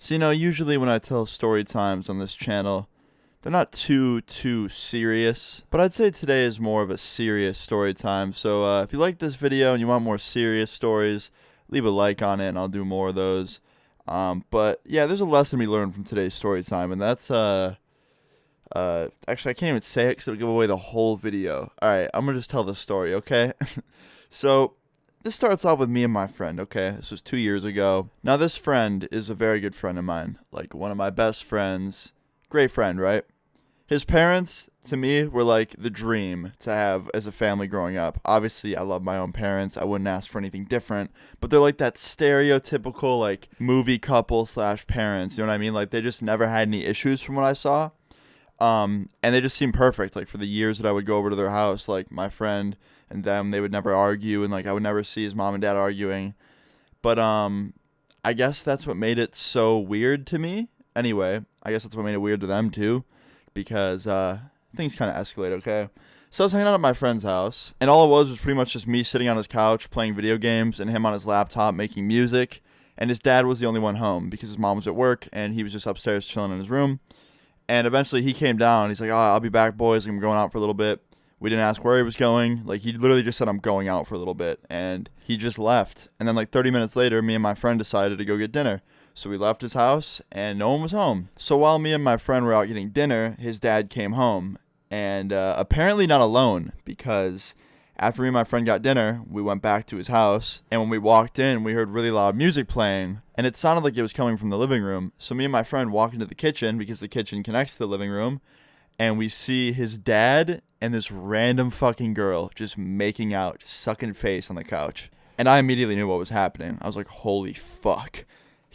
So, usually when I tell story times on this channel, they're not too serious, but I'd say today is more of a serious story time. So, if you like this video and you want more serious stories, leave a like on it and I'll do more of those. But yeah, there's a lesson we learned from today's story time, and that's, actually, I can't even say it because it'll give away the whole video. Alright, I'm gonna just tell the story, okay? So, this starts off with me and my friend, okay? This was 2 years ago. Now, this friend is a very good friend of mine. Like, one of my best friends. Great friend, right? His parents, to me, were like the dream to have as a family growing up. Obviously, I love my own parents. I wouldn't ask for anything different. But they're like that stereotypical, like, movie couple / parents. You know what I mean? Like, they just never had any issues from what I saw. And they just seemed perfect. Like, for the years that I would go over to their house, like, my friend and them, they would never argue, and like I would never see his mom and dad arguing. But I guess that's what made it so weird to me. Anyway, I guess that's what made it weird to them too, because things kind of escalate, okay? So I was hanging out at my friend's house, and all it was pretty much just me sitting on his couch playing video games and him on his laptop making music, and his dad was the only one home because his mom was at work and he was just upstairs chilling in his room. And eventually he came down. He's like, "Oh, I'll be back, boys. I'm going out for a little bit." We didn't ask where he was going. Like, he literally just said, "I'm going out for a little bit." And he just left. And then, like, 30 minutes later, me and my friend decided to go get dinner. So we left his house, and no one was home. So while me and my friend were out getting dinner, his dad came home. And apparently not alone, because after me and my friend got dinner, we went back to his house. And when we walked in, we heard really loud music playing. And it sounded like it was coming from the living room. So me and my friend walk into the kitchen, because the kitchen connects to the living room. And we see his dad and this random fucking girl just making out, just sucking face on the couch. And I immediately knew what was happening. I was like, holy fuck.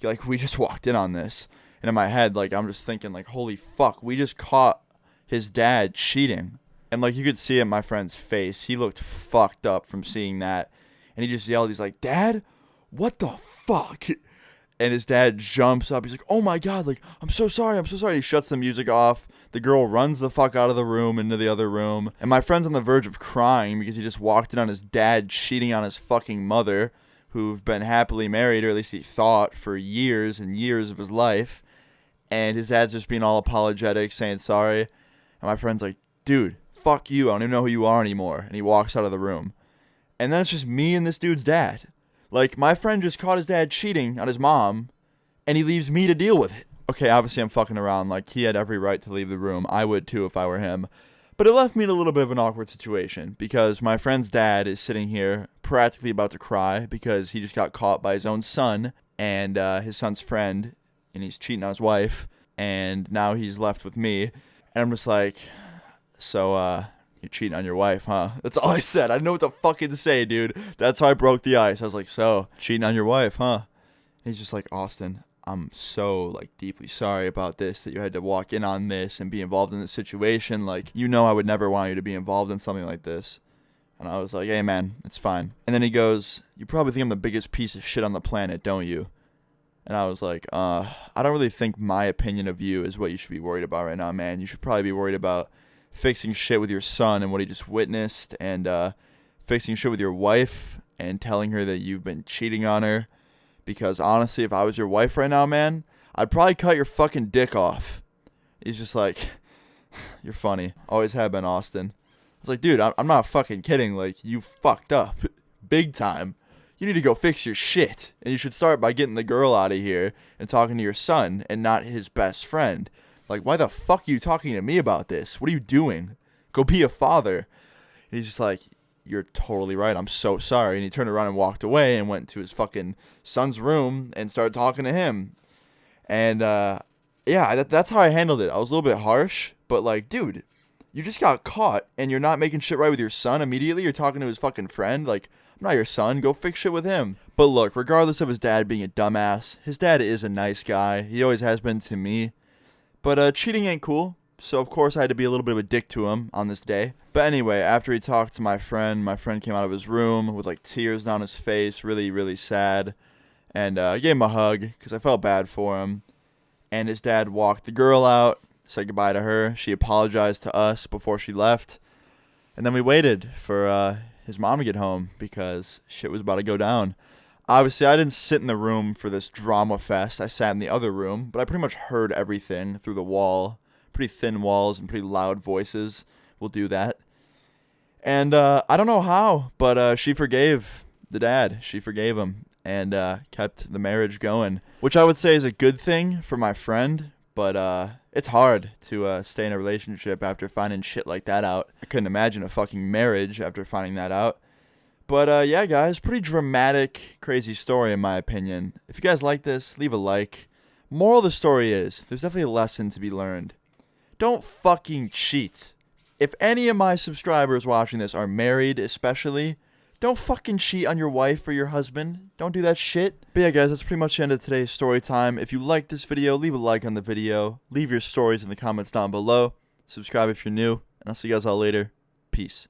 Like, we just walked in on this. And in my head, like, I'm just thinking, like, holy fuck, we just caught his dad cheating. And, like, you could see it in my friend's face. He looked fucked up from seeing that. And he just yelled, he's like, "Dad, what the fuck?" And his dad jumps up. He's like, "Oh my God, like, I'm so sorry. He shuts the music off. The girl runs the fuck out of the room into the other room. And my friend's on the verge of crying because he just walked in on his dad cheating on his fucking mother, who've been happily married, or at least he thought, for years and years of his life. And his dad's just being all apologetic, saying sorry. And my friend's like, "Dude, fuck you. I don't even know who you are anymore." And he walks out of the room. And then it's just me and this dude's dad. Like, my friend just caught his dad cheating on his mom, and he leaves me to deal with it. Okay, obviously I'm fucking around. Like, he had every right to leave the room. I would too if I were him. But it left me in a little bit of an awkward situation, because my friend's dad is sitting here practically about to cry because he just got caught by his own son and his son's friend, and he's cheating on his wife, and now he's left with me. And I'm just like, "So, you're cheating on your wife, huh?" That's all I said. I didn't know what to fucking say, dude. That's how I broke the ice. I was like, "So, cheating on your wife, huh?" And he's just like, "Austin, I'm so, like, deeply sorry about this, that you had to walk in on this and be involved in this situation. Like, I would never want you to be involved in something like this." And I was like, "Hey, man, it's fine." And then he goes, "You probably think I'm the biggest piece of shit on the planet, don't you?" And I was like, I don't really think my opinion of you is what you should be worried about right now, man. You should probably be worried about fixing shit with your son and what he just witnessed, and fixing shit with your wife and telling her that you've been cheating on her. Because honestly, if I was your wife right now, man, I'd probably cut your fucking dick off." He's just like, "You're funny. Always have been, Austin." I was like, "Dude, I'm not fucking kidding. Like, you fucked up. Big time. You need to go fix your shit. And you should start by getting the girl out of here and talking to your son and not his best friend. Like, why the fuck are you talking to me about this? What are you doing? Go be a father." And he's just like, "You're totally right. I'm so sorry." And he turned around and walked away and went to his fucking son's room and started talking to him. And, yeah, that's how I handled it. I was a little bit harsh, but, like, dude, you just got caught and you're not making shit right with your son immediately. You're talking to his fucking friend. Like, I'm not your son. Go fix shit with him. But look, regardless of his dad being a dumbass, his dad is a nice guy. He always has been to me. But cheating ain't cool. So, of course, I had to be a little bit of a dick to him on this day. But anyway, after he talked to my friend came out of his room with, like, tears down his face, really, really sad. And I gave him a hug because I felt bad for him. And his dad walked the girl out, said goodbye to her. She apologized to us before she left. And then we waited for his mom to get home because shit was about to go down. Obviously, I didn't sit in the room for this drama fest. I sat in the other room, but I pretty much heard everything through the wall. Pretty thin walls and pretty loud voices will do that. And I don't know how, but she forgave the dad. She forgave him and kept the marriage going, which I would say is a good thing for my friend. But it's hard to stay in a relationship after finding shit like that out. I couldn't imagine a fucking marriage after finding that out. But yeah, guys, pretty dramatic, crazy story in my opinion. If you guys like this, leave a like. Moral of the story is, there's definitely a lesson to be learned. Don't fucking cheat. If any of my subscribers watching this are married especially, don't fucking cheat on your wife or your husband. Don't do that shit. But yeah, guys, that's pretty much the end of today's story time. If you liked this video, leave a like on the video. Leave your stories in the comments down below. Subscribe if you're new. And I'll see you guys all later. Peace.